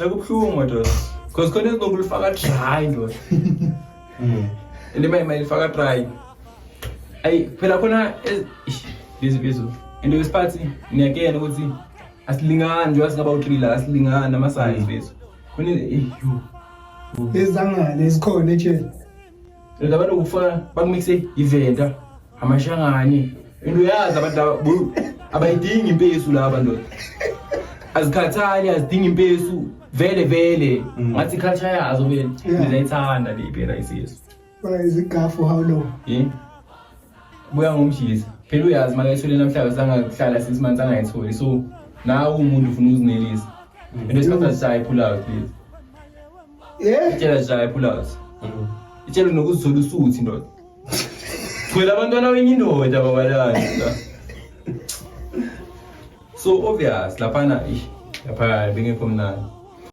la kubuhlungu ndoda because khona izinobulifaka dry ndoda and mayifaka dry ayi phela khona bizo into yesiphathi niyakena ukuthi asilingani nje asingaba u3 la asilingani ama size bezo khona lezangane esikhona etshela laba bantu kufuna bakumixe event amashangani into yazi abantu abayidingi impesu laba ndoda azikhathali azidingi impesu vele ngathi culture yazo vele ngiyayithanda le phela isizo bayizigafu how long buya ngomshisa phela uyazi manje ayithole namhlanje sangahlala 6 months angayitholi so nawe umuntu ufuna uzinelisa into esiphatha shayi pull out please itshela shayi pull out itshela nokuzithola usuthi ndoda kwela abantwana wenye indoda babalani so obvious lapha bengekho mnandi